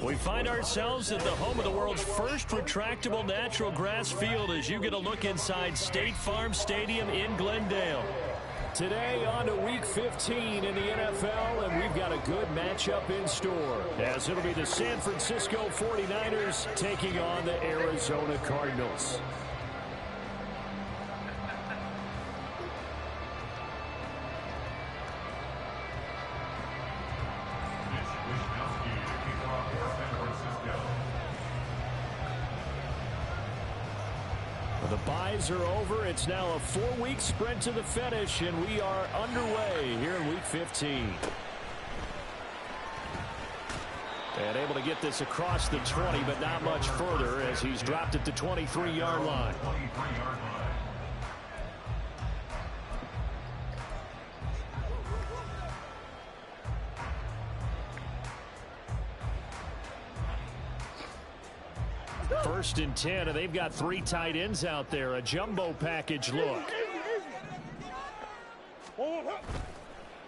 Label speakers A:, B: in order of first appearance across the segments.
A: We find ourselves at the home of the world's first retractable natural grass field as you get a look inside State Farm Stadium in Glendale. Today on to Week 15 in the NFL, and we've got a good matchup in store, as it'll be the San Francisco 49ers taking on the Arizona Cardinals. The byes are over. It's now a 4-week sprint to the finish, and we are underway here in Week 15. And able to get this across the 20, but not much further as he's dropped at the 23-yard line. First and 10, and they've got 3 tight ends out there. A jumbo package look.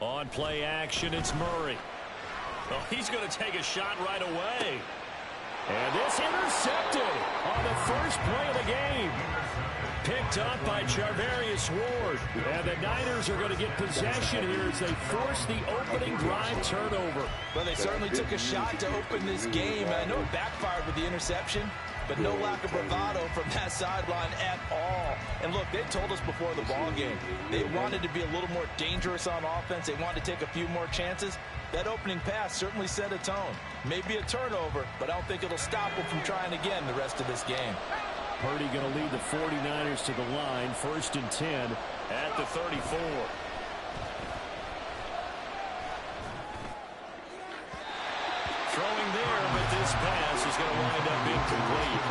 A: On play action, it's Murray. Oh, he's going to take a shot right away. And this intercepted on the first play of the game. Picked up by Charvarius Ward. And the Niners are going to get possession here as they force the opening drive turnover.
B: Well, they certainly took a shot to open this game. I know it backfired with the interception, but no lack of bravado from that sideline at all. And look, they told us before the ball game, they wanted to be a little more dangerous on offense. They wanted to take a few more chances. That opening pass certainly set a tone. Maybe a turnover, but I don't think it'll stop them from trying again the rest of this game.
A: Purdy going to lead the 49ers to the line. First and 10 at the 34. Throwing there, but this pass is going to wind up incomplete.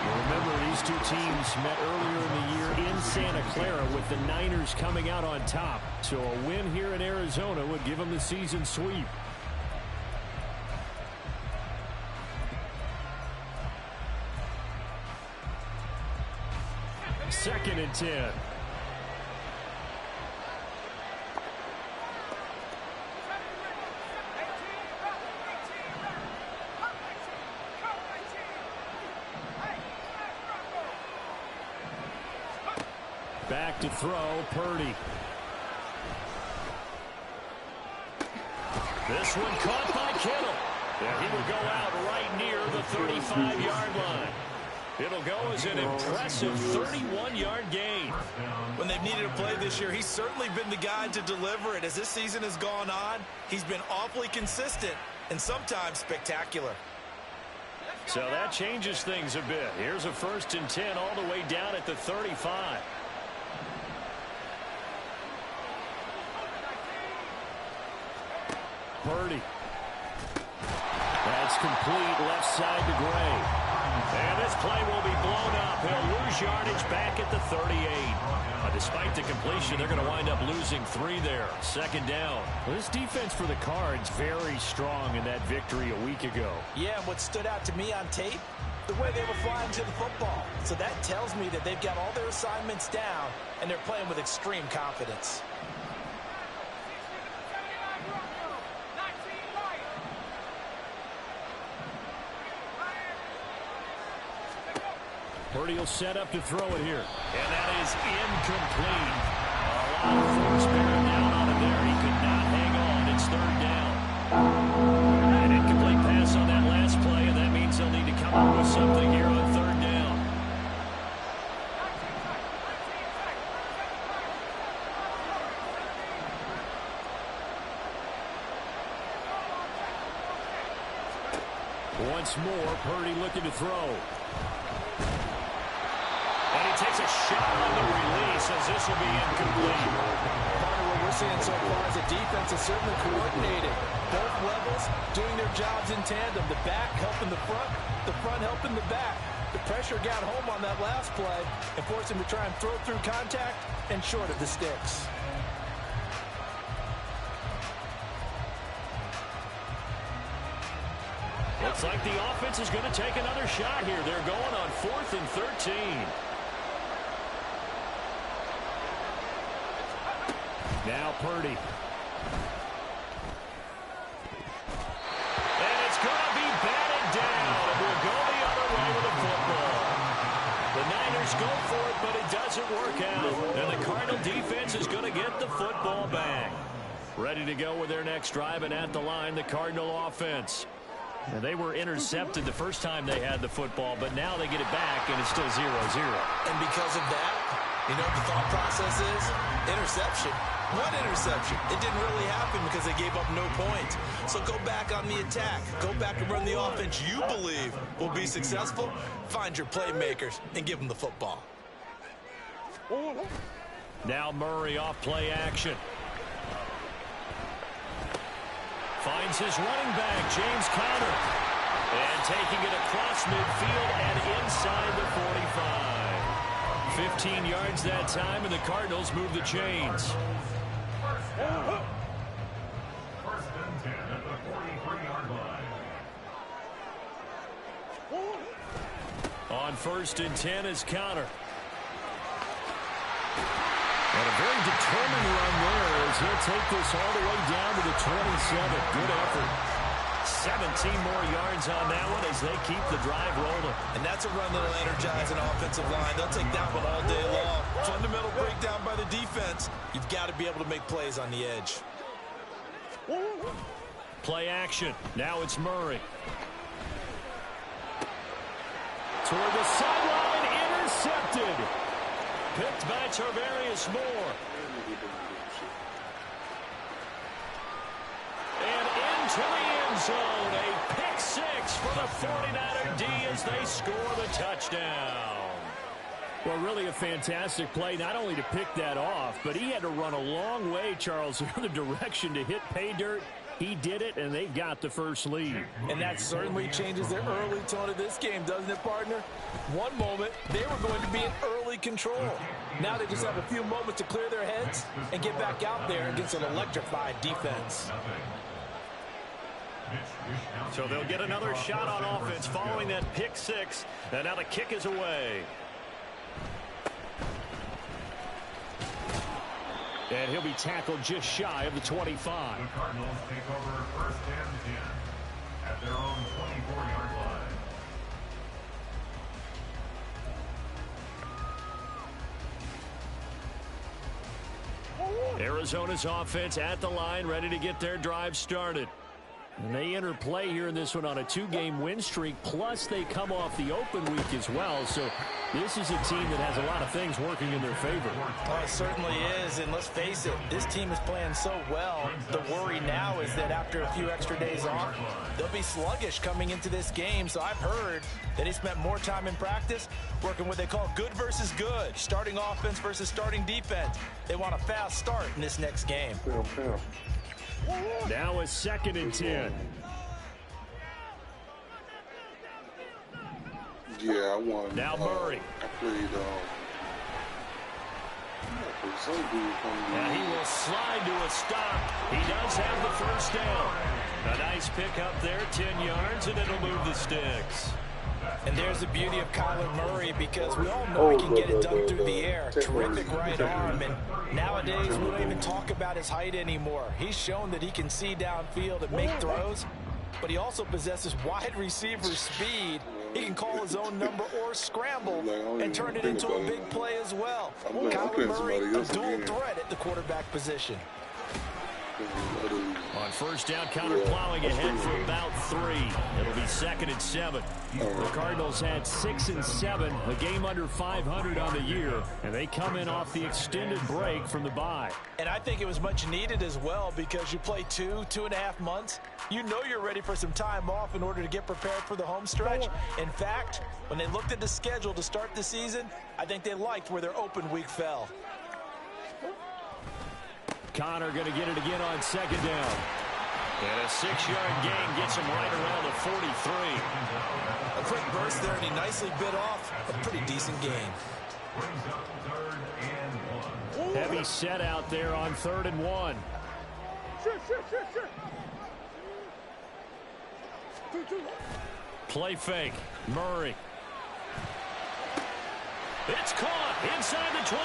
A: You remember these two teams met earlier in the year in Santa Clara with the Niners coming out on top. So a win here in Arizona would give them the season sweep. Second and 10. Back to throw, Purdy. This one caught by Kittle. And he will go out right near the 35-yard line. It'll go as an impressive 31-yard gain.
B: When they've needed a play this year, he's certainly been the guy to deliver it. As this season has gone on, he's been awfully consistent and sometimes spectacular.
A: So that changes things a bit. Here's a first and 10 all the way down at the 35. Purdy. That's complete left side to Gray. And this play will be blown up. He'll lose yardage back at the 38. Despite the completion, they're going to wind up losing 3 there. Second down. Well, this defense for the Cards very strong in that victory a week ago.
B: Yeah, and what stood out to me on tape, the way they were flying to the football. So that tells me that they've got all their assignments down, and they're playing with extreme confidence.
A: Purdy will set up to throw it here. And that is incomplete. A lot of force bearing down on him there. He could not hang on. It's third down. An incomplete pass on that last play, and that means they'll need to come up with something here on third down. Once more, Purdy looking to throw. And he takes a shot on the release as this will be incomplete.
B: Part of what we're seeing so far is the defense is certainly coordinated. Both levels doing their jobs in tandem. The back helping the front helping the back. The pressure got home on that last play and forced him to try and throw through contact and short of the sticks.
A: Looks Looks like the offense is going to take another shot here. They're going on 4th and 13. Now Purdy. And it's going to be batted down. We'll go the other way with the football. The Niners go for it, but it doesn't work out. And the Cardinal defense is going to get the football back. Ready to go with their next drive, and at the line, the Cardinal offense. And they were intercepted the first time they had the football, but now they get it back, and it's still 0-0.
B: And because of that, you know what the thought process is? Interception. What interception? It didn't really happen because they gave up no points. So go back on the attack. Go back and run the offense you believe will be successful. Find your playmakers and give them the football.
A: Now Murray off play action. Finds his running back, James Conner. And taking it across midfield and inside the 45. 15 yards that time, and the Cardinals move the chains.
C: First and 10 at the 43-yard line.
A: On 1st and 10 is Conner. And a very determined run there as he'll take this all the way down to the 27. Good effort. 17 more yards on that one as they keep the drive rolling.
B: And that's a run that'll energize an offensive line. They'll take that one all day long. Fundamental breakdown by the defense. You've got to be able to make plays on the edge.
A: Play action. Now it's Murray. Toward the sideline, intercepted. Picked by Tarvarius Moore. And into the end zone. A pick 6 for the 49er D as they score the touchdown. Well, really a fantastic play, not only to pick that off, but he had to run a long way, Charles, the other direction to hit pay dirt. He did it, and they got the first lead.
B: And that certainly changes the early tone of this game, doesn't it, partner? One moment, they were going to be in early control. Now they just have a few moments to clear their heads and get back out there against an electrified defense.
A: So they'll get another shot on offense following that pick 6. And now the kick is away. And he'll be tackled just shy of the 25.
C: The Cardinals take over 1st and 10 at their own 24-yard line.
A: Arizona's offense at the line, ready to get their drive started. And they enter play here in this one on a 2-game win streak, plus they come off the open week as well. So this is a team that has a lot of things working in their favor.
B: Oh, it certainly is, and let's face it, this team is playing so well. The worry now is that after a few extra days off, they'll be sluggish coming into this game. So I've heard that he spent more time in practice working what they call good versus good, starting offense versus starting defense. They want a fast start in this next game.
A: Now a 2nd and 10.
D: Yeah, I won.
A: Now Murray.
D: I played some dude from the
A: And he will slide to a stop. He does have the first down. A nice pickup there, 10 yards, and it'll move the sticks.
B: And there's the beauty of Kyler Murray, because we all know he can get it done through the air. Terrific right arm, and nowadays we don't even talk about his height anymore. He's shown that he can see downfield and make throws, but he also possesses wide receiver speed. He can call his own number or scramble and turn it into a big play as well. Kyler Murray, a dual threat at the quarterback position.
A: On first down, Conner plowing ahead for about 3. It'll be 2nd and 7. The Cardinals had 6 and 7, a game under 500 on the year, and they come in off the extended break from the bye.
B: And I think it was much needed as well, because you play 2.5 months. You know you're ready for some time off in order to get prepared for the home stretch. In fact, when they looked at the schedule to start the season, I think they liked where their open week fell.
A: Conner going to get it again on 2nd down. And a 6-yard gain gets him right around the 43.
B: A quick burst there, and he nicely bit off a pretty decent gain.
A: Heavy set out there on 3rd and 1. Play fake. Murray. It's caught inside the 25.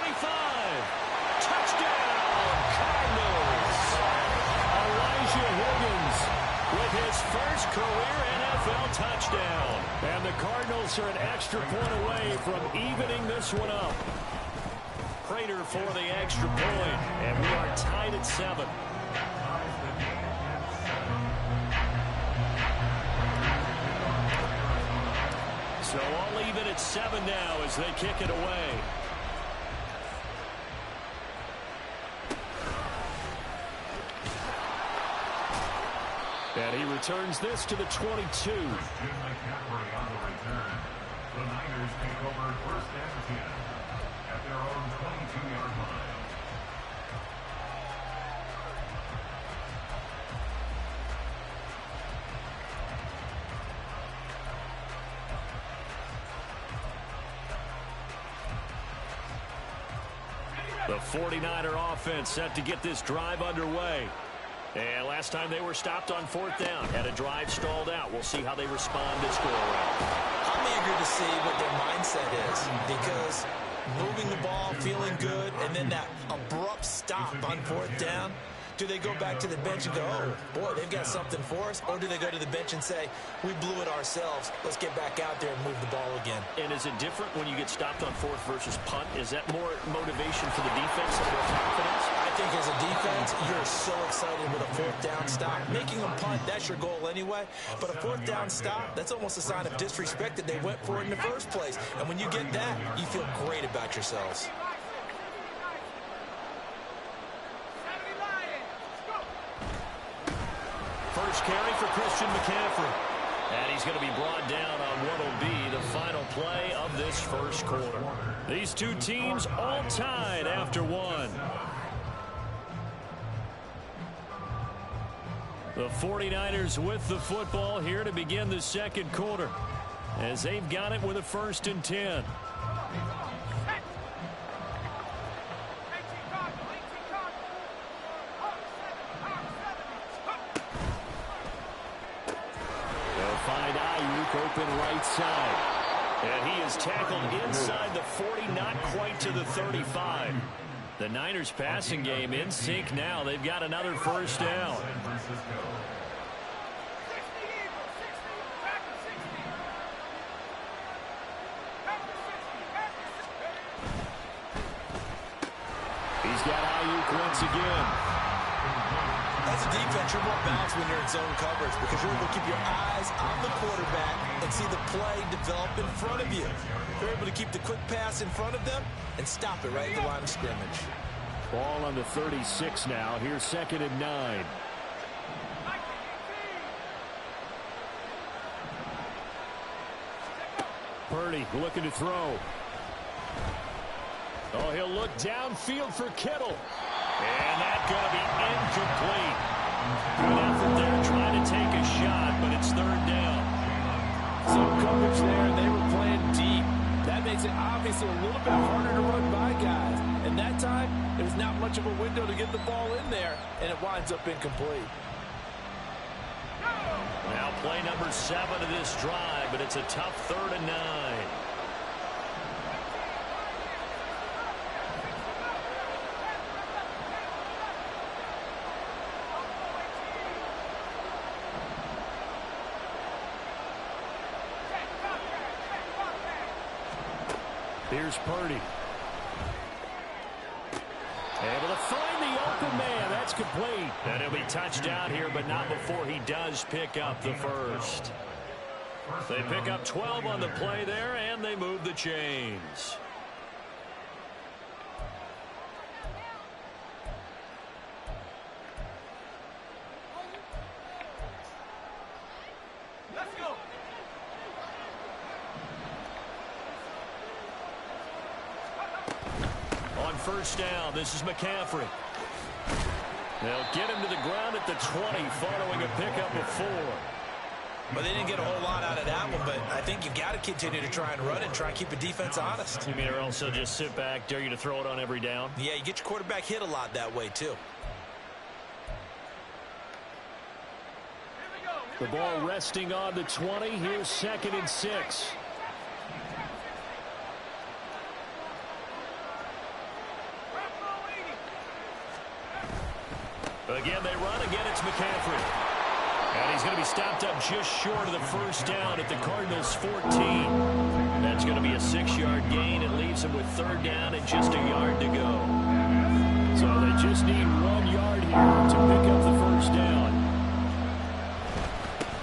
A: Touchdown, Cardinals. Elijah Higgins with his first career NFL touchdown. And the Cardinals are an extra point away from evening this one up. Prater for the extra point, and we are tied at 7. So all even at 7 now as they kick it away. And he returns this to the 22.
C: McCaffrey on the return. The Niners take over first and 10 at their own 22-yard line.
A: The 49er offense set to get this drive underway. And last time they were stopped on 4th down, had a drive stalled out. We'll see how they respond this go around.
B: I'm eager to see what their mindset is, because moving the ball, feeling good, and then that abrupt stop on 4th down. Do they go back to the bench and go, oh, boy, they've got something for us? Or do they go to the bench and say, we blew it ourselves. Let's get back out there and move the ball again.
A: And is it different when you get stopped on 4th versus punt? Is that more motivation for the defense and more confidence?
B: I think as a defense, you're so excited with a 4th down stop. Making them punt, that's your goal anyway. But a 4th down stop, that's almost a sign of disrespect that they went for it in the first place. And when you get that, you feel great about yourselves.
A: First carry for Christian McCaffrey. And he's going to be brought down on what will be the final play of this first quarter. These two teams all tied after one. The 49ers with the football here to begin the second quarter, as they've got it with a 1st and 10. Open right side. And he is tackled inside the 40, not quite to the 35. The Niners passing game in sync now. They've got another first down. He's got Ayuk once again.
B: As a defense, you're more balanced when you're in zone coverage because you're able to keep your eyes on the quarterback and see the play develop in front of you. You're able to keep the quick pass in front of them and stop it right at the line of scrimmage.
A: Ball on the 36 now. Here's 2nd and 9. Purdy looking to throw. Oh, he'll look downfield for Kittle. And that's going to be incomplete. Good effort there trying to take a shot, but it's 3rd down.
E: Zone coverage there, and they were playing deep. That makes it obviously a little bit harder to run by guys. And that time, there's not much of a window to get the ball in there, and it winds up incomplete.
A: Now play number 7 of this drive, but it's a tough 3rd and 9. Here's Purdy. Able to find the open man. That's complete. And he'll be touchdown here, but not before he does pick up the first. They pick up 12 on the play there, and they move the chains. First down, this is McCaffrey. They'll get him to the ground at the 20 following a pickup of 4.
B: Well, they didn't get a whole lot out of that one, but I think you've got to continue to try and run and try and keep the defense honest.
A: You mean or else they'll just sit back, dare you to throw it on every down?
B: Yeah, you get your quarterback hit a lot that way, too.
A: The ball resting on the 20. Here's 2nd and 6. Again, they run. Again, it's McCaffrey. And he's going to be stopped up just short of the first down at the Cardinals' 14. That's going to be a 6-yard gain. It leaves them with 3rd down and just a yard to go. So they just need 1 yard here to pick up the first down.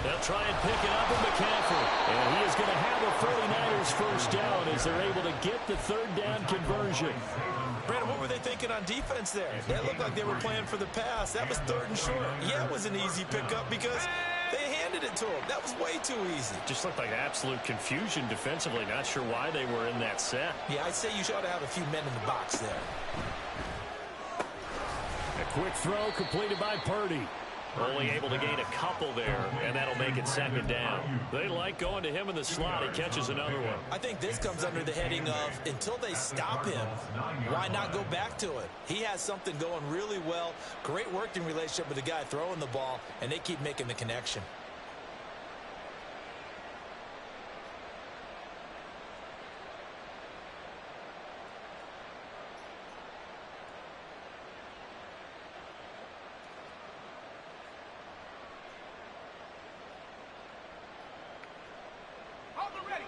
A: They'll try and pick it up with McCaffrey. And he is going to have a 49ers first down as they're able to get the 3rd down conversion.
B: Brandon, what were they thinking on defense there? They looked like they were playing for the pass. That was 3rd and short. Yeah, it was an easy pickup because they handed it to him. That was way too easy.
A: Just looked like absolute confusion defensively. Not sure why they were in that set.
B: Yeah, I'd say you ought to have a few men in the box there.
A: A quick throw completed by Purdy. Only able to gain a couple there, and that'll make it 2nd down. They like going to him in the slot. He catches another one.
B: I think this comes under the heading of, until they stop him, why not go back to it? He has something going really well. Great working relationship with the guy throwing the ball, and they keep making the connection.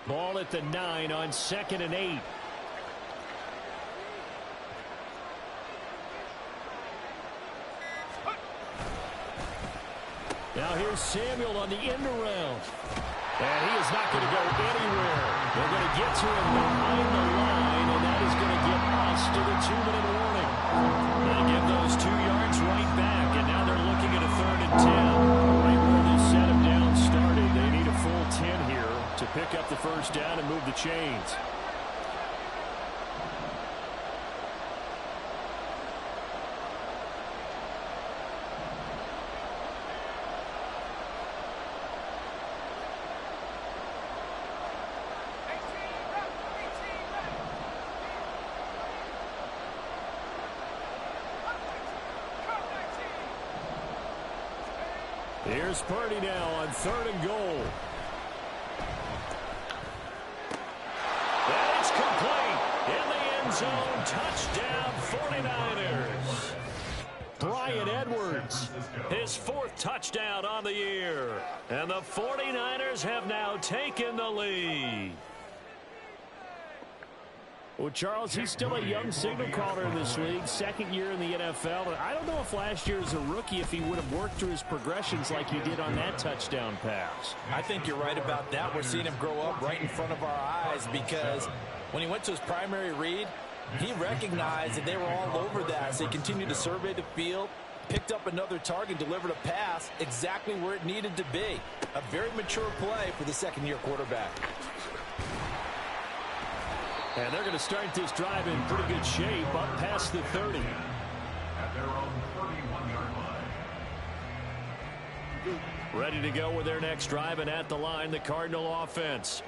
A: Ball at the 9 on 2nd and 8. Now here's Samuel on the end around. And he is not going to go anywhere. They're going to get to him behind the line, and that is going to get us to the 2-minute warning. They give those 2 yards right back, and now they're looking at a 3rd and 10. Right where this set him down started. They need a full 10 here to pick up the first down and move the chains. Here's Purdy now on 3rd and goal. And it's complete in the end zone. Touchdown 49ers. Bryan Edwards, his 4th touchdown on the year. And the 49ers have now taken the lead. Well, Charles, he's still a young signal caller in this league, 2nd year in the NFL. And I don't know if last year as a rookie, if he would have worked through his progressions like he did on that touchdown pass.
B: I think you're right about that. We're seeing him grow up right in front of our eyes because when he went to his primary read, he recognized that they were all over that. So he continued to survey the field, picked up another target, delivered a pass exactly where it needed to be. A very mature play for the 2nd-year quarterback.
A: And they're going to start this drive in pretty good shape, up past the 30.
C: At their own 31-yard line.
A: Ready to go with their next drive, and at the line, the Cardinal offense.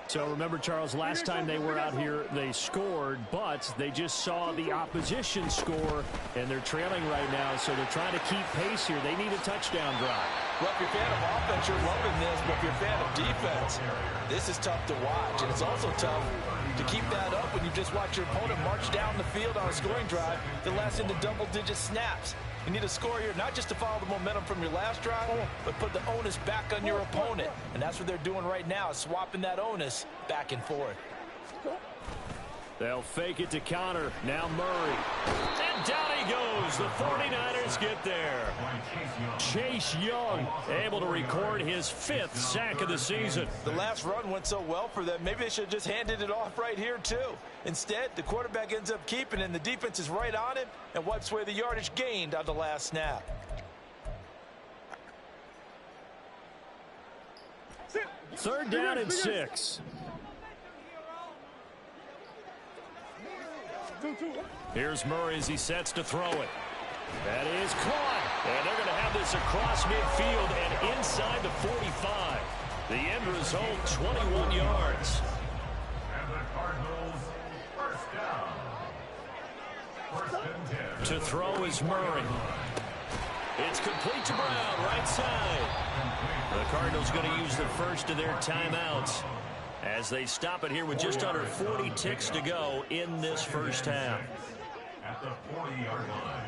A: So remember, Charles, last time they were out here, they scored, but they just saw the opposition score, and they're trailing right now, so they're trying to keep pace here. They need a touchdown drive.
B: Well, if you're a fan of offense, you're loving this, but if you're a fan of defense, this is tough to watch, and it's also tough to keep that up when you just watch your opponent march down the field on a scoring drive that lasts into double-digit snaps. You need a score here, not just to follow the momentum from your last drive, but put the onus back on your opponent. And that's what they're doing right now, swapping that onus back and forth.
A: They'll fake it to counter. Now Murray. And down he goes. The 49ers get there. Chase Young able to record his 5th sack of the season.
B: The last run went so well for them. Maybe they should have just handed it off right here, too. Instead, the quarterback ends up keeping it, and the defense is right on him and wipes away the yardage gained on the last snap.
A: Third down and 6. Here's Murray as he sets to throw it. That is caught. And they're going to have this across midfield and inside the 45. The end result, 21 yards.
C: And the Cardinals, first down. First and 10.
A: To throw is Murray. It's complete to Brown, right side. The Cardinals going to use the first of their timeouts as they stop it here with just under 40 ticks to go in this first half.
C: At the 40-yard line.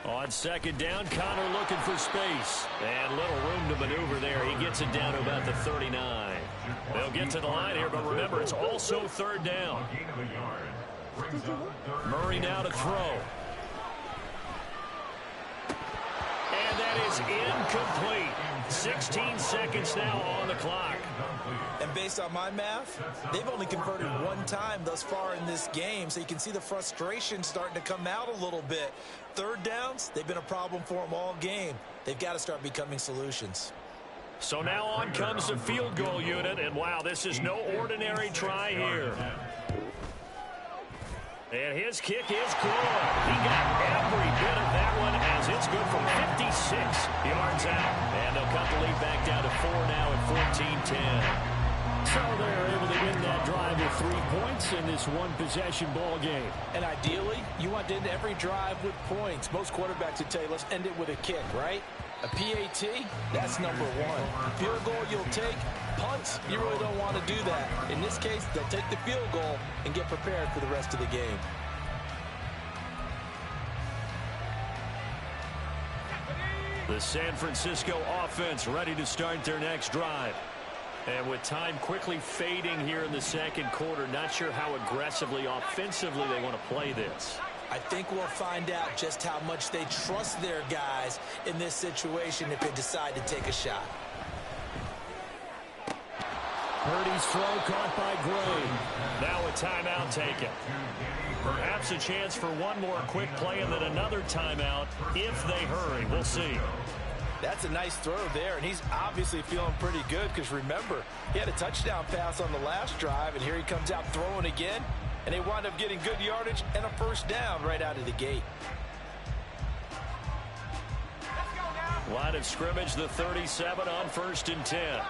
A: On second down, Connor looking for space. And little room to maneuver there. He gets it down to about the 39. They'll get to the line here, but remember, it's also third down. Murray now to throw. And that is incomplete. 16 seconds now on the clock.
B: And based on my math, they've only converted one time thus far in this game, so you can see the frustration starting to come out a little bit. Third downs, they've been a problem for them all game. They've got to start becoming solutions.
A: So now on comes the field goal unit, and wow, this is no ordinary try here. And his kick is good. He got every bit of that one as it's good from 56 yards out. And they'll cut the lead back down to 4 now at 14-10.
E: So they're able to end that drive with 3 points in this one-possession ball game. And ideally, you want to end every drive with points. Most quarterbacks would tell you, let's end it with a kick, right? A PAT, that's number one. Field goal you'll take. Punts, you really don't want to do that. In this case, they'll take the field goal and get prepared for the rest of the game.
A: The San Francisco offense ready to start their next drive. And with time quickly fading here in the second quarter, not sure how aggressively, offensively they want to play this.
B: I think we'll find out just how much they trust their guys in this situation if they decide to take a shot.
A: Purdy's throw caught by Gray. Now a timeout taken. Perhaps a chance for one more quick play and then another timeout if they hurry. We'll see.
B: That's a nice throw there, and he's obviously feeling pretty good because, remember, he had a touchdown pass on the last drive, and here he comes out throwing again, and they wind up getting good yardage and a first down right out of the gate.
A: Line of scrimmage, the 37 on 1st and 10.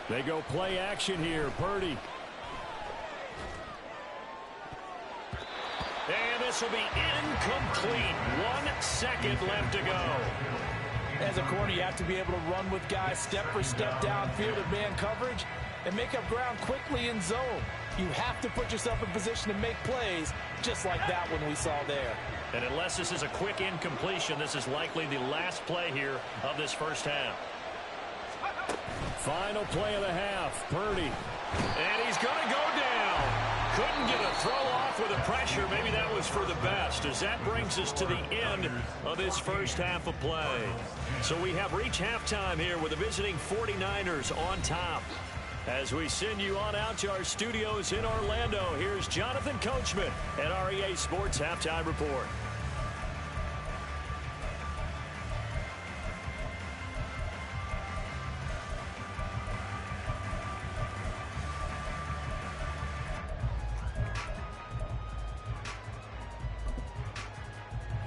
A: They go play action here. Purdy. And this will be incomplete. 1 second left to go.
E: As a corner, you have to be able to run with guys step for step downfield in man coverage and make up ground quickly in zone. You have to put yourself in position to make plays just like that one we saw there.
A: And unless this is a quick incompletion, this is likely the last play here of this first half. Final play of the half. Purdy. And he's going to go down. Couldn't get a throw off with the pressure. Maybe that was for the best, as that brings us to the end of this first half of play. So we have reached halftime here with the visiting 49ers on top. As we send you on out to our studios in Orlando, here's Jonathan Coachman at REA Sports Halftime Report.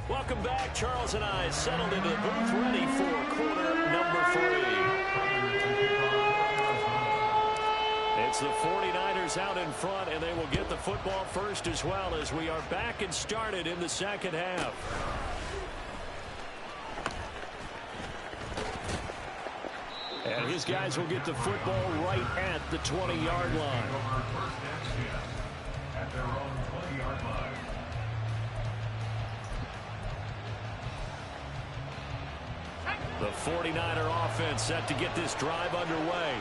A: Welcome back. Charles and I settled into the booth, ready for quarter number 3. It's the 49ers out in front, and they will get the football first as well as we are back and started in the second half. And his guys will get the football right at the 20-yard line.
C: At their own 20-yard line.
A: The 49er offense set to get this drive underway.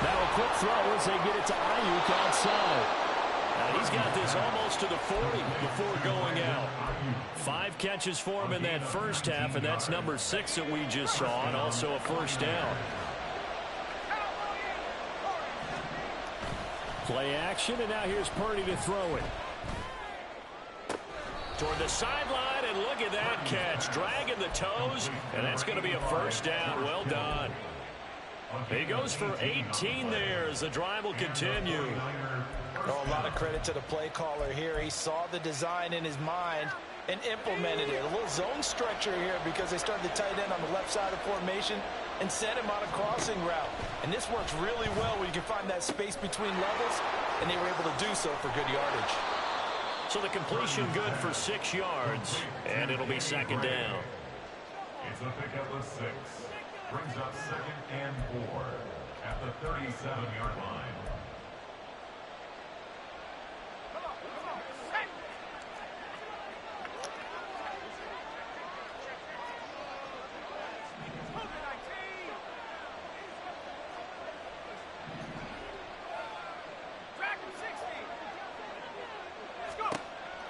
A: Now a quick throw as they get it to Ayuk outside. And he's got this almost to the 40 before going out. 5 catches for him in that first half, and that's number 6 that we just saw, and also a first down. Play action, and now here's Purdy to throw it. Toward the sideline, and look at that catch. Dragging the toes, and that's going to be a first down. Well done. He goes for 18 there as the drive will continue.
B: Oh, a lot of credit to the play caller here. He saw the design in his mind and implemented it. A little zone stretcher here because they started the tight end on the left side of formation, and sent him on a crossing route. And this works really well when you can find that space between levels, and they were able to do so for good yardage.
A: So the completion good for 6 yards, and it'll be second down.
C: It's a pickup of 6. Brings up 2nd and 4 at the 37-yard line.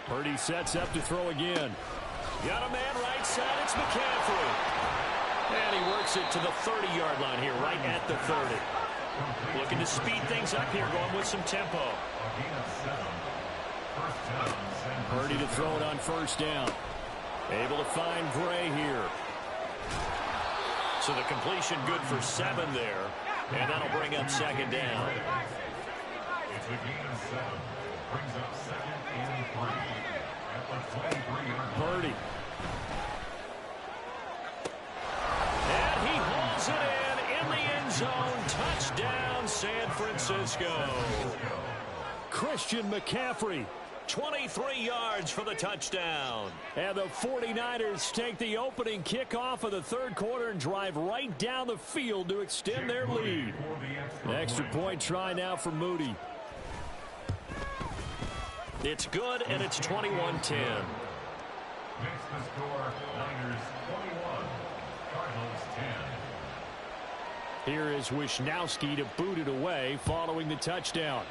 A: Purdy sets up to throw again. Got a man right side. It's McCaffrey. And he works it to the 30-yard line here, right at the 30. Looking to speed things up here, going with some tempo. Purdy to throw it on first down. Able to find Gray here. So the completion good for 7 there. And that'll bring up second down.
C: It's a gain of 7. Brings up 2nd and 3 at the 23-yard line.
A: Purdy. And he hauls it in the end zone. Touchdown, San Francisco. Christian McCaffrey, 23 yards for the touchdown. And the 49ers take the opening kickoff of the third quarter and drive right down the field to extend their lead. An extra point try now for Moody. It's good, and it's 21-10.
C: Makes the score Niners 21, Cardinals 10.
A: Here is Wisnowski to boot it away following the touchdown.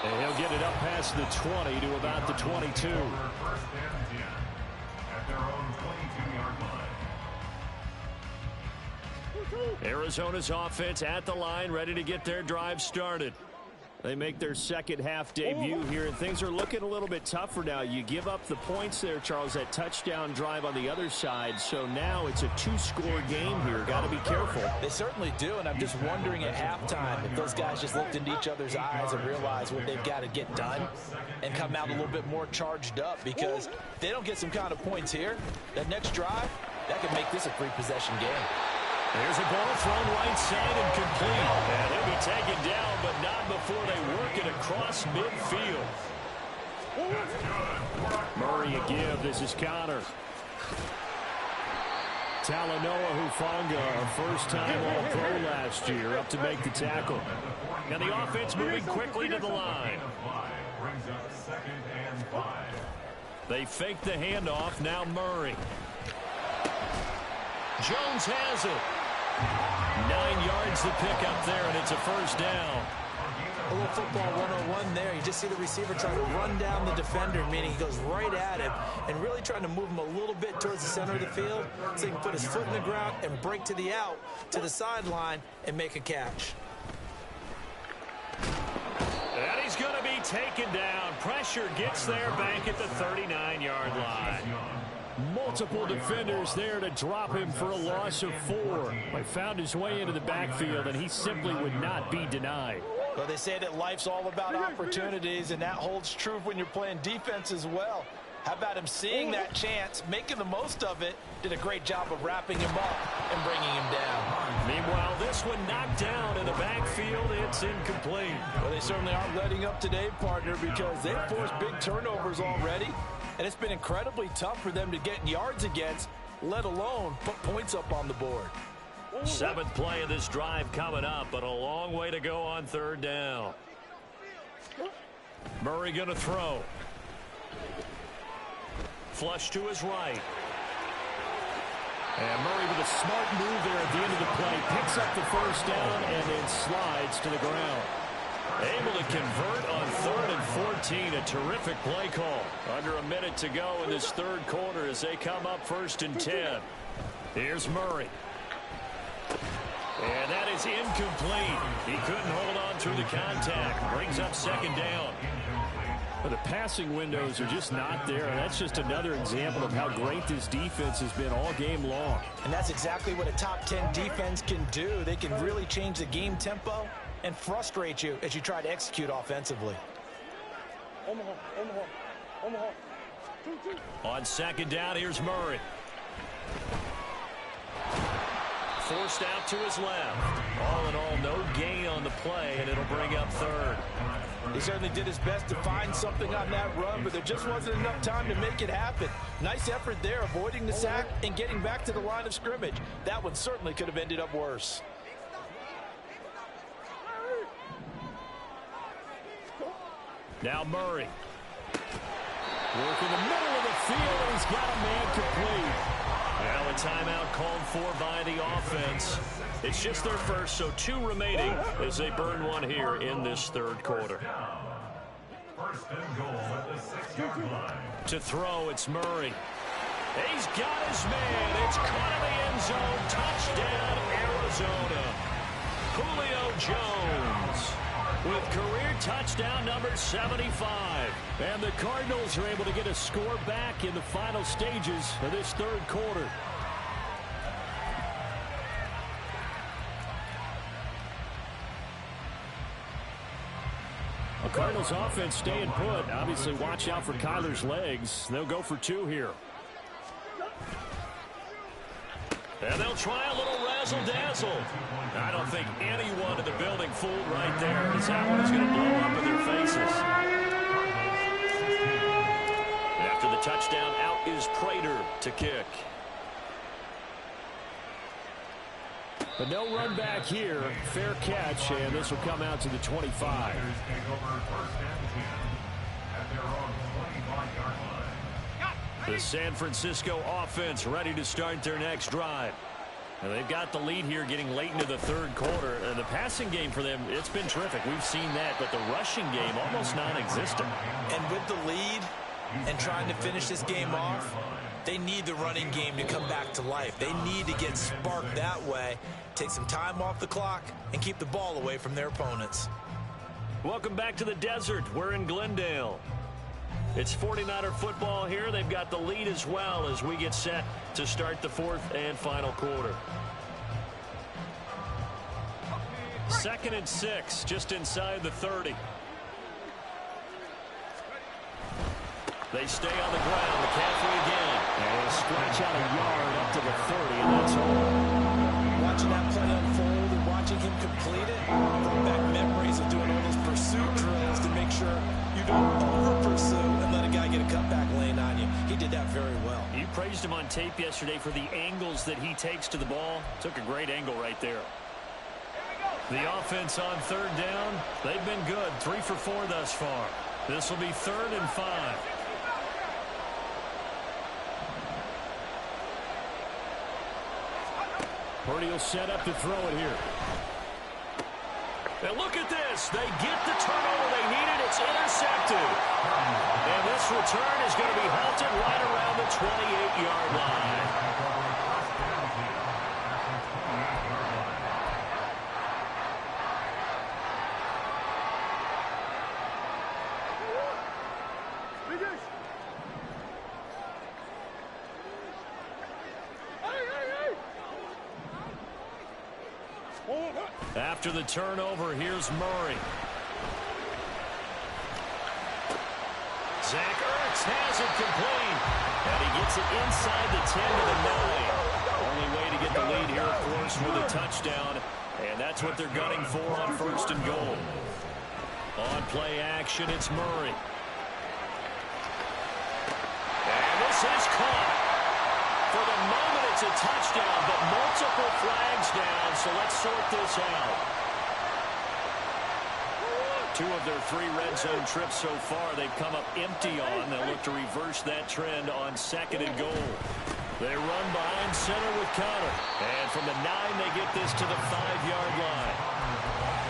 A: And he'll get it up past the 20 to about the 22.
C: First and 10 at their own 22-yard line.
A: Arizona's offense at the line, ready to get their drive started. They make their second half debut here, and things are looking a little bit tougher now. You give up the points there, Charles, that touchdown drive on the other side. So now it's a 2-score game here. Got to be careful.
B: They certainly do, and I'm just wondering at halftime if those guys just looked into each other's eyes and realized what they've got to get done and come out a little bit more charged up, because if they don't get some kind of points here, that next drive, that could make this a 3-possession game.
A: There's a ball thrown right side and complete. And he'll be taken down, but not before they work it across midfield. Murray a give. This is Connor. Talanoa Hufanga, a first-time All-Pro last year, up to make the tackle. And the offense moving quickly to the line.
C: Brings up 2nd and 5.
A: They fake the handoff. Now Murray. Jones has it. 9 yards to pick up there, and it's a first down.
B: A little football 101 there. You just see the receiver trying to run down the defender, meaning he goes right at him and really trying to move him a little bit towards the center of the field so he can put his foot in the ground and break to the out, to the sideline, and make a catch.
A: And he's going to be taken down. Pressure gets there back at the 39-yard line. Multiple defenders there to drop him for a loss of 4. But found his way into the backfield, and he simply would not be denied.
B: Well, they say that life's all about opportunities, and that holds true when you're playing defense as well. How about him seeing that chance, making the most of it, did a great job of wrapping him up and bringing him down.
A: Meanwhile, this one knocked down in the backfield. It's incomplete.
B: Well, they certainly aren't letting up today, partner, because they've forced big turnovers already. And it's been incredibly tough for them to get yards against, let alone put points up on the board.
A: 7th play of this drive coming up, but a long way to go on third down. Murray going to throw. Flush to his right. And Murray with a smart move there at the end of the play. Picks up the first down and then slides to the ground. Able to convert on 3rd and 14. A terrific play call. Under a minute to go in this third quarter as they come up 1st and 10. Here's Murray. And that is incomplete. He couldn't hold on through the contact. Brings up 2nd down. But the passing windows are just not there. And that's just another example of how great this defense has been all game long.
B: And that's exactly what a top 10 defense can do. They can really change the game tempo and frustrate you as you try to execute offensively.
A: On second down, here's Murray. Forced out to his left. All in all, no gain on the play, and it'll bring up third.
E: He certainly did his best to find something on that run, but there just wasn't enough time to make it happen. Nice effort there, avoiding the sack and getting back to the line of scrimmage. That one certainly could have ended up worse.
A: Now Murray. Work in the middle of the field, and he's got a man complete. Now a timeout called for by the offense. It's just their first, so 2 remaining as they burn one here in this third quarter.
C: First and goal at the 6-yard line.
A: To throw, it's Murray. He's got his man. It's caught in the end zone. Touchdown, Arizona. Julio Jones with career touchdown number 75. And the Cardinals are able to get a score back in the final stages of this third quarter. The Cardinals offense staying put. Obviously, watch out for Kyler's legs. They'll go for 2 here. And they'll try a little razzle-dazzle. I don't think anyone in the building fooled right there, as that one is going to blow up in their faces. After the touchdown, out is Prater to kick. But no run back here. Fair catch, and this will come out to the 25.
C: Take over first and 10 at their own 25-yard line.
A: The San Francisco offense ready to start their next drive. And they've got the lead here getting late into the third quarter. And the passing game for them, it's been terrific. We've seen that, but the rushing game almost non-existent.
B: And with the lead and trying to finish this game off, they need the running game to come back to life. They need to get sparked that way, take some time off the clock, and keep the ball away from their opponents.
A: Welcome back to the desert. We're in Glendale. It's 49er football here. They've got the lead as well as we get set to start the fourth and final quarter. 2nd and 6, just inside the 30. They stay on the ground. McCaffrey again. And he'll stretch out a yard up to the 30, and that's all.
E: Watching that play unfold and watching him complete it brought back memories of doing all those pursuit drills to make sure you don't over-pursue and let a guy get a cutback lane on you. He did that very well.
A: You praised him on tape yesterday for the angles that he takes to the ball. Took a great angle right there. The offense on third down, they've been good. 3 for 4 thus far. This will be 3rd and 5. Purdy will set up to throw it here. And look at this. They get the turnover they needed. It's intercepted. And this return is going to be halted right around the 28-yard line. After the turnover, here's Murray. Zach Ertz has it complete. And he gets it inside the 10 to the 9. Only way to get the lead here, of course, with a touchdown. And that's what they're gunning for on 1st and goal. On play action, it's Murray. And this is caught. For the moment, it's a touchdown, but multiple flags down, so let's sort this out. 2 of their 3 red zone trips so far, they've come up empty on. They'll look to reverse that trend on 2nd and goal. They run behind center with Conner. And from the 9, they get this to the 5-yard line.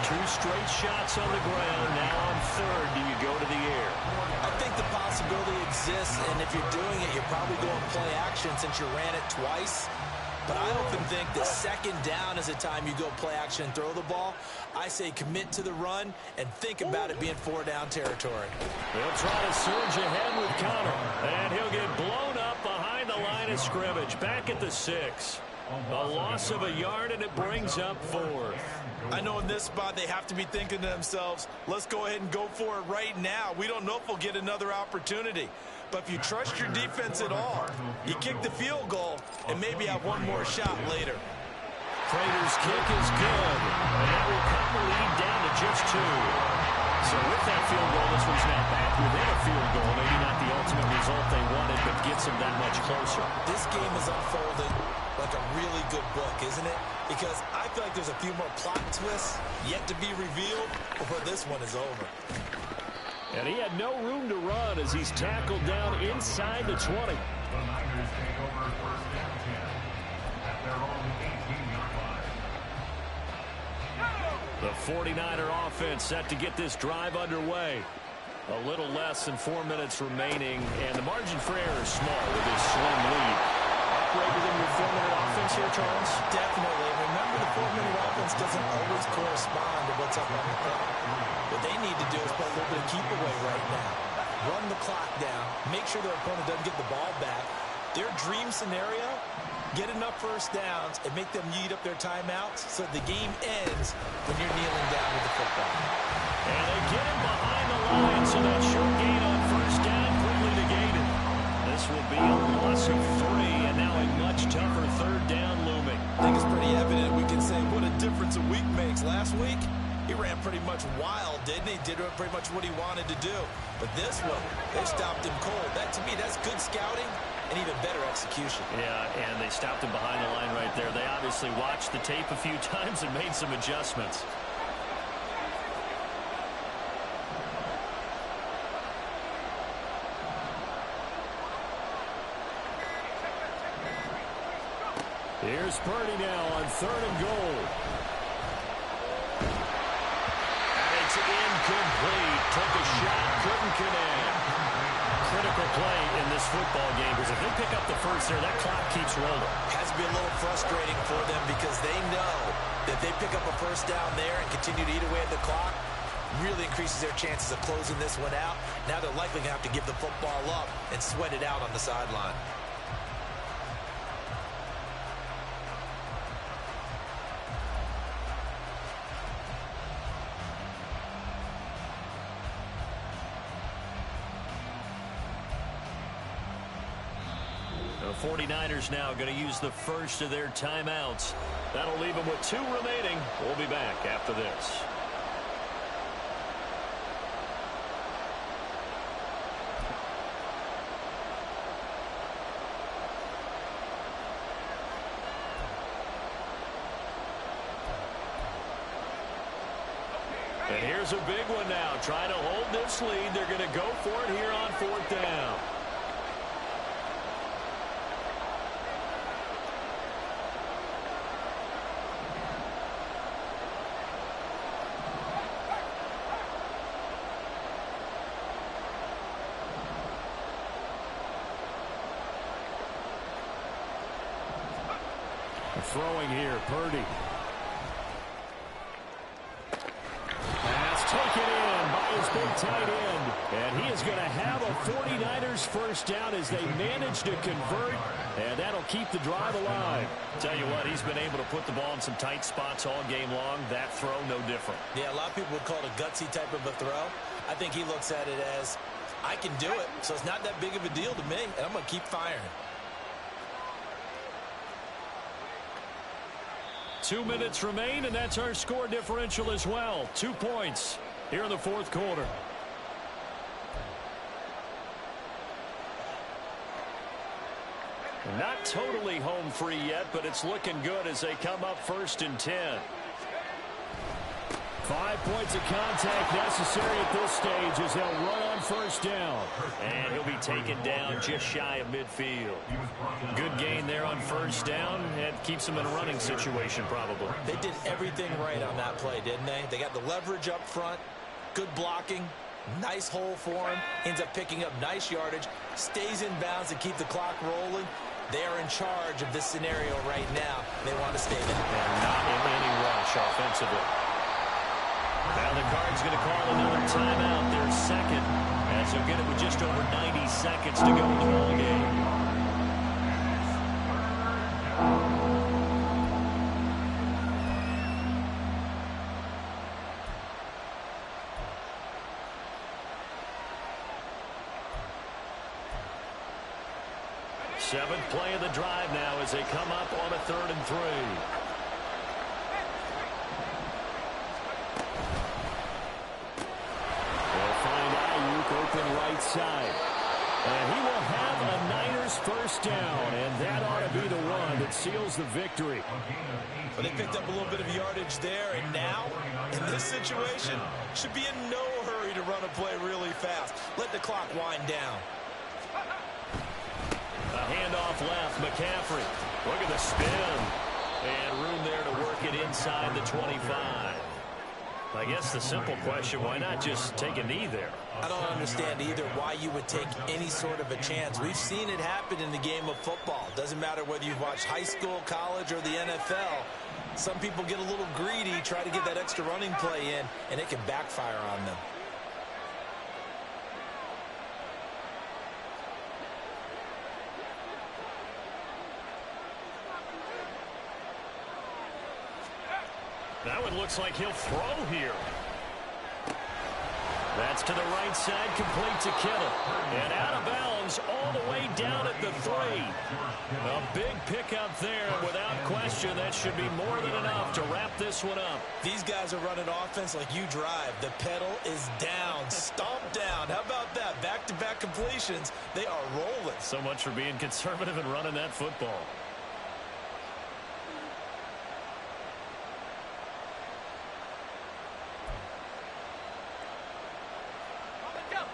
A: 2 straight shots on the ground. Now on 3rd, do you go to the air?
B: I think the possibility exists, and if you're doing it, you're probably going play action since you ran it twice. But I often think that 2nd down is the time you go play action and throw the ball. I say commit to the run and think about it being 4-down territory.
A: They'll try to surge ahead with Conner, and he'll get blown up behind the line of scrimmage, back at the 6. A loss of a yard, and it brings up 4th.
B: I know in this spot they have to be thinking to themselves, let's go ahead and go for it right now. We don't know if we'll get another opportunity. But if you trust your defense at all, you kick the field goal and maybe have one more shot later.
A: Prater's kick is good, and that will cut the lead down to just 2. So with that field goal, this one's now back within a field goal. Maybe not the ultimate result they wanted, but gets them that much closer.
B: This game is unfolding like a really good book, isn't it? Because I feel like there's a few more plot twists yet to be revealed before this one is over.
A: And he had no room to run as he's tackled down inside the 20.
C: The Niners take over first and 10 at their own 18-yard line.
A: The 49er offense set to get this drive underway. A little less than 4 minutes remaining, and the margin for error is small with this slim lead. Greater than your 4-minute offense here, Charles?
B: Definitely. Remember, the 4-minute offense doesn't always correspond to what's up on the clock. What they need to do is play a little bit of keep away right now. Run the clock down. Make sure their opponent doesn't get the ball back. Their dream scenario, get enough first downs and make them eat up their timeouts so the game ends when you're kneeling down with the football.
A: And they get him behind the line, so that short gain on first down quickly negated. This will be a loss of 3, and now a much tougher 3rd down looming.
B: I think it's pretty evident we can say what a difference a week makes. Last week, he ran pretty much wild, didn't he? Did pretty much what he wanted to do. But this one, they stopped him cold. That, to me, that's good scouting and even better execution.
A: Yeah, and they stopped him behind the line right there. They obviously watched the tape a few times and made some adjustments. Here's Purdy now on 3rd and goal. And it's incomplete. Took a shot, couldn't connect. Critical play in this football game, because if they pick up the first there, that clock keeps rolling.
B: Has to be a little frustrating for them because they know that they pick up a first down there and continue to eat away at the clock, really increases their chances of closing this one out. Now they're likely going to have to give the football up and sweat it out on the sideline.
A: The 49ers now going to use the first of their timeouts. That'll leave them with 2 remaining. We'll be back after this. And here's a big one now. Trying to hold this lead. They're going to go for it here on 4th down. Throwing here, Purdy. Pass taken in by his big tight end. And he is going to have a 49ers first down as they manage to convert. And that'll keep the drive alive. Tell you what, he's been able to put the ball in some tight spots all game long. That throw, no different.
B: Yeah, a lot of people would call it a gutsy type of a throw. I think he looks at it as, I can do it, so it's not that big of a deal to me, and I'm going to keep firing.
A: 2 minutes remain, and that's our score differential as well. 2 points here in the 4th quarter. Not totally home free yet, but it's looking good as they come up 1st and 10. 5 points of contact necessary at this stage as they'll run on first down. And he'll be taken down just shy of midfield. Good gain there on first down. And keeps him in a running situation probably.
B: They did everything right on that play, didn't they? They got the leverage up front, good blocking, nice hole for him, ends up picking up nice yardage, stays in bounds to keep the clock rolling. They are in charge of this scenario right now. They want to stay there.
A: And not in any rush offensively. Now the Cards going to call another timeout, their second, as they'll get it with just over 90 seconds to go in the ball game. Seventh play of the drive now as they come up on a 3rd and 3. They'll find Ayuk open right side. And he will have a Niners first down, and that ought to be the one that seals the victory.
B: Well, they picked up a little bit of yardage there, and now, in this situation, should be in no hurry to run a play really fast. Let the clock wind down.
A: A handoff left, McCaffrey. Look at the spin. And room there to work it inside the 25. I guess the simple question, why not just take a knee there?
B: I don't understand either why you would take any sort of a chance. We've seen it happen in the game of football. Doesn't matter whether you've watched high school, college, or the NFL. Some people get a little greedy, try to get that extra running play in, and it can backfire on them.
A: Now it looks like he'll throw here. That's to the right side, complete to Kittle. And out of bounds all the way down at the 3. A big pickup there. Without question, that should be more than enough to wrap this one up.
B: These guys are running offense like you drive. The pedal is down, stomp down. How about that? Back-to-back completions. They are rolling.
A: So much for being conservative and running that football.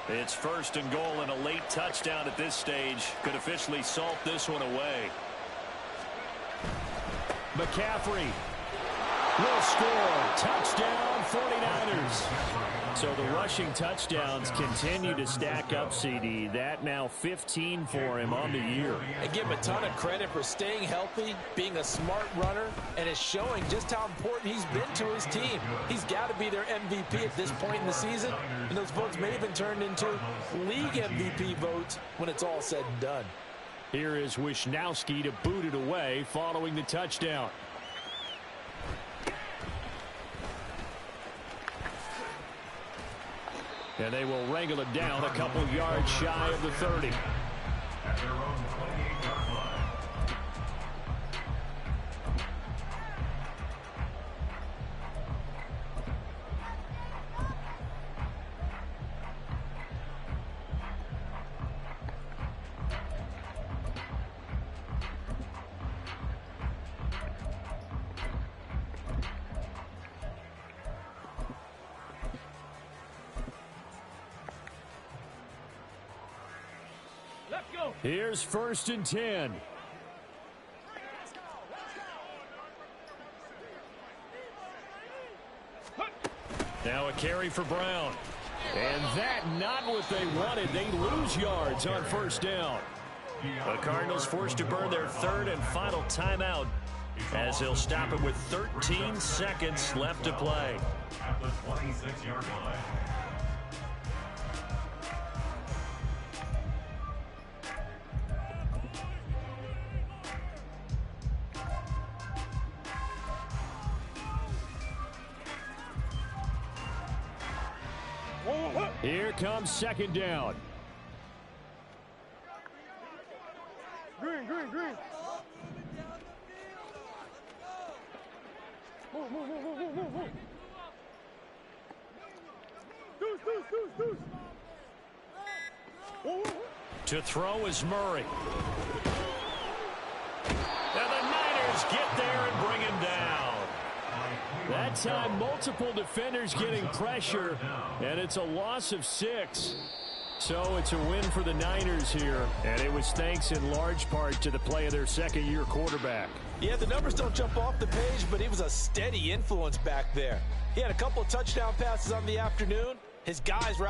A: It's 1st and goal, and a late touchdown at this stage could officially salt this one away. McCaffrey will score. Touchdown, 49ers. So the rushing touchdowns continue to stack up, CD. That now 15 for him on the year.
E: I give him a ton of credit for staying healthy, being a smart runner, and it's showing just how important he's been to his team. He's got to be their MVP at this point in the season, and those votes may have been turned into league MVP votes when it's all said and done.
A: Here is Wisnowski to boot it away following the touchdown. And they will wrangle it down a couple yards shy of the 30.
C: At their own 28-yard line.
A: Here's 1st and 10. Now a carry for Brown. And that not what they wanted. They lose yards on 1st down. The Cardinals forced to burn their 3rd and final timeout as they'll stop it with 13 seconds left to play.
C: At the 26-yard line.
A: Here comes 2nd down.
F: Green. Move. Deuce.
A: To throw is Murray. And the Niners get there and bring him down. That time, multiple defenders getting pressure, and it's a loss of 6. So it's a win for the Niners here, and it was thanks in large part to the play of their 2nd-year quarterback.
E: Yeah, the numbers don't jump off the page, but he was a steady influence back there. He had a couple of touchdown passes on the afternoon. His guys were